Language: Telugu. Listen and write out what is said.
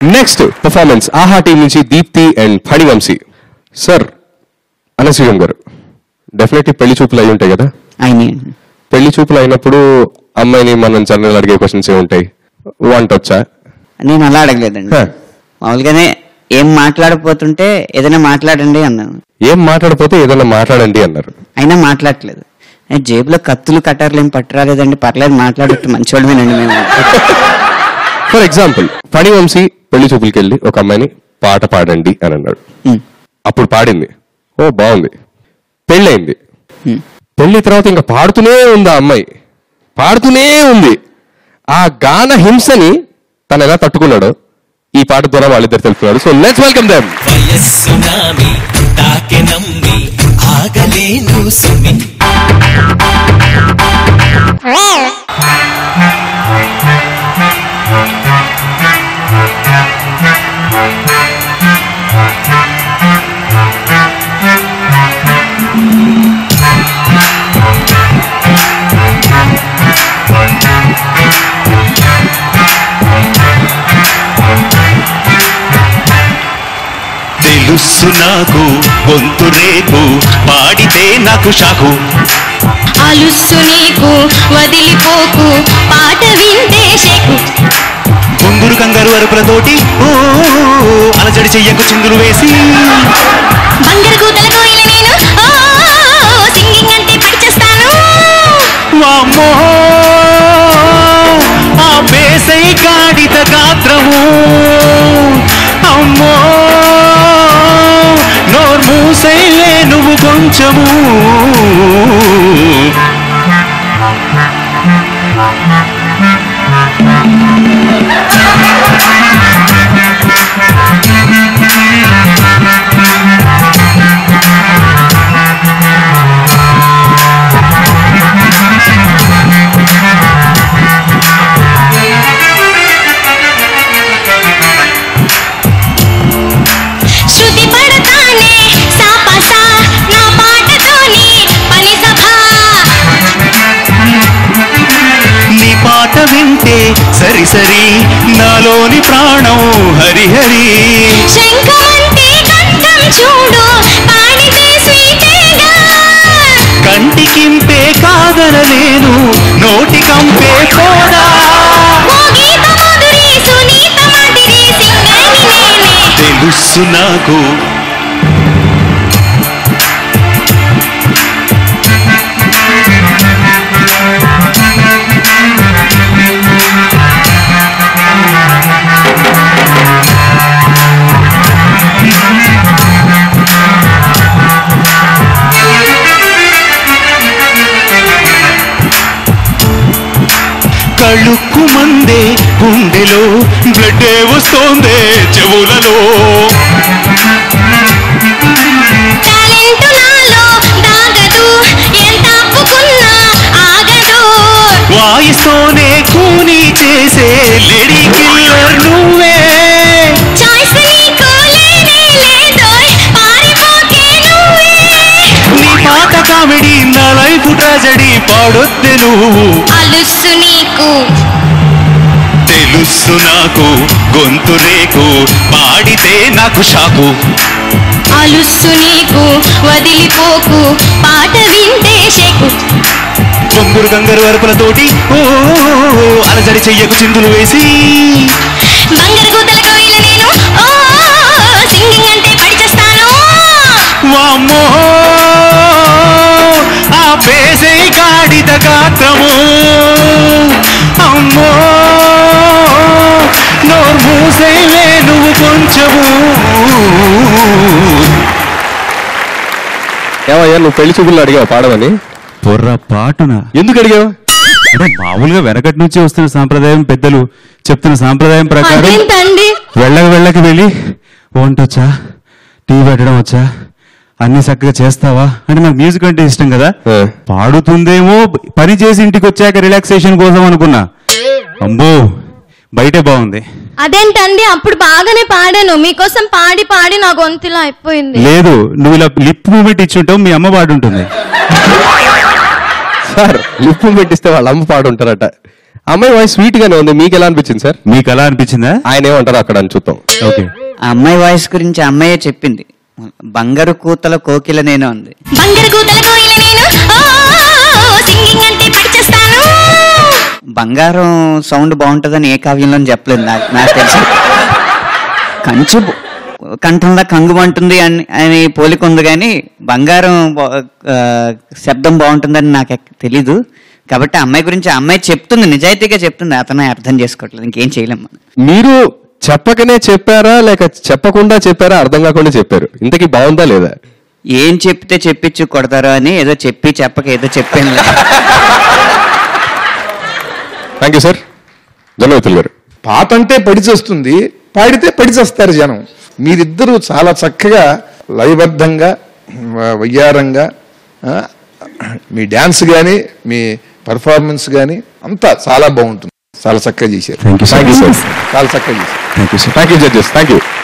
నెక్స్ట్ పర్ఫార్మెన్స్ ఆహా టీం నుంచి దీప్తి అండ్ ఫణివంశీ. సార్, అనసూయం గారు డెఫినెట్లీ పెళ్లి చూపులు అయి ఉంటాయి కదా? పెళ్లి చూపులు అయినప్పుడు అమ్మాయిని మనం జనరల్ అడిగే క్వశ్చన్స్ ఏముంటాయి? వంట వచ్చా? నేను అలా అడగలేదండి, మామూలుగానే ఏం మాట్లాడపోతుంటే ఏదైనా మాట్లాడండి అన్నాను. ఏం మాట్లాడపోతే ఏదైనా మాట్లాడండి అన్నారు. అయినా మాట్లాడలేదు. జేబులో కత్తులు కట్టారులు ఏం పట్టరాలేదండి, పర్లేదు మాట్లాడట్టు మంచివాళ్ళమేనండి మేము. ఫర్ ఎగ్జాంపుల్ ఫణివంశీ పెళ్లి చూపులకి వెళ్ళి ఒక అమ్మాయిని పాట పాడండి అని అన్నాడు. అప్పుడు పాడింది, ఓ బాగుంది. పెళ్ళయింది. పెళ్లి తర్వాత ఇంకా పాడుతూనే ఉంది ఆ అమ్మాయి, పాడుతూనే ఉంది. ఆ గాన హింసని తను ఎలా తట్టుకున్నాడో ఈ పాట ద్వారా వాళ్ళిద్దరు తెలుపుతున్నారు. So let's welcome them. తెలుసు నాకు గొంతు రేపు పాడితే నాకు షాకు, అలుస్సు నీకు వదిలిపోకు పాట వింటే షేకు, కొంగురు కంగారు అరుపులతోటి ఓ అలజడి చెయ్యకు చిందులు వేసి, బంగారు కూతల కోయిల నేను సింగింగ్ అంటే పడిచేస్తాను. వామ్మో ఆ వేసై గాడిద గాత్రము, అమ్మో నోర్మూసైలే నువ్వు కొంచెము. వింటే సరి సరి నాలోని ప్రాణం హరిహరి, శంఖమంటే కంఠం చూడు పాడితే స్వీటేగా, కంటికింపే కాదనలేను నోటి కంపే కూడా, గీత మధురి సునీత మధురి సింగని నేనే. తెలుసు నాకు కళ్ళుక్కు మందే గుండెలో బ్లడ్డే వస్తోందే చెవులలో, టాలెంట్ నాలో దాగదు ఎంత అప్పుకున్నా ఆగదు, వాయిస్తోనే కూని చేసే లేడీ కిల్లర్ నువ్వే, చాయిస్ నీకు లేనే లేదోయ్ పారిపోకే నువ్వే, నీ పాత కామెడీ నా లైఫ్ ట్రాజెడీ పాడొద్దే నువ్వు, అలుస్సు నీకు తెలుసు నాకు గొంతు రేకు పాడితే నాకు షాకు, అలుస్సు నీకు వదిలిపోకు పాట వింటే షేకు, కొంగురు గంగరు అరుపులతోటి ఓ అలజడి చెయ్యకు చిందులు వేసి, బంగారు కూతల కోయిల నేను సింగింగ్ అంటే పడిచేస్తాను. వామ్మో ఆ పేసై గాడిద గాత్రము, అమ్మో నోర్మూసైలే నువ్వు కొంచెము. ఏమయ్యా, నువ్వు పెళ్లి చూపుల్లో అడిగావు పాడమని? పొర్రపాటున ఎందుకు అడిగావు? అంటే మామూలుగా వెనకటి నుంచి వస్తున్న సాంప్రదాయం, పెద్దలు చెప్తున్న సాంప్రదాయం ప్రకారం వెళ్ళకి వెళ్ళి వంటొచ్చా, టీ పెట్టడం వచ్చా, అన్ని చక్కగా చేస్తావా అంటే నాకు మ్యూజిక్ అంటే ఇష్టం కదా, పాడుతుందేమో పని చేసి ఇంటికి వచ్చాక రిలాక్సేషన్ కోసం అనుకున్నా. అమ్మో బయటే బాగుంది. అదేంటండి, అప్పుడు బాగానే పాడాను మీకోసం, పాడి పాడి నా గొంతులో అయిపోయింది. లేదు, నువ్వు ఇలా లిప్ మూమెంట్ ఇచ్చుంటావు, మీ అమ్మ పాడుంటుంది. సార్, లిప్ మూమెంట్ ఇస్తే వాళ్ళ అమ్మ పాడుంటారట. అమ్మాయి వాయిస్ స్వీట్ గానే ఉంది, మీకు ఎలా అనిపించింది సార్? మీకు ఎలా అనిపించిందా? ఆయన ఏమంటారు అక్కడ అని చూద్దాం. ఓకే. ఆ అమ్మాయి వాయిస్ గురించి ఆ అమ్మాయే చెప్పింది. బంగారు కూతల కోకిల నేను ఉంది. బంగారు కూతల కోయిల నేను సింగింగ్ అంటే పడిచేస్తాను. బంగారం సౌండ్ బాగుంటుందని ఏ కావ్యంలో చెప్పలేదు నాకు తెలిసి. కంచు కంఠంలో కంగుమంటుంది అని పోలిక ఉంది, కానీ బంగారం శబ్దం బాగుంటుందని నాకు తెలీదు. కాబట్టి అమ్మాయి గురించి అమ్మాయి చెప్తుంది, నిజాయితీగా చెప్తుంది, అతనే అర్థం చేసుకోవట్లేదు, ఇంకేం చేయలేం మనం. మీరు చెప్పకనే చెప్పారా లేక చెప్పకుండా చెప్పారా అర్థం కాకుండా చెప్పారు? ఇంతకీ బాగుందా లేదా? ఏం చెప్తే చెప్పించు కొడతారో అని ఏదో చెప్పి చెప్పక ఏదో చెప్పాను. Thank you sir. జనవతులు గారు, పాట అంటే పడిచేస్తుంది, పాడితే పడిచేస్తారు జనం. మీరిద్దరూ చాలా చక్కగా లయబద్ధంగా వయ్యారంగా మీ డ్యాన్స్ కానీ మీ పర్ఫార్మెన్స్ కానీ అంతా చాలా బాగుంటుంది. చాలా చక్కగా చేశారు. Thank you sir. చాలా చక్కగా చేశారు. Thank you sir. Thank you judges. Thank you.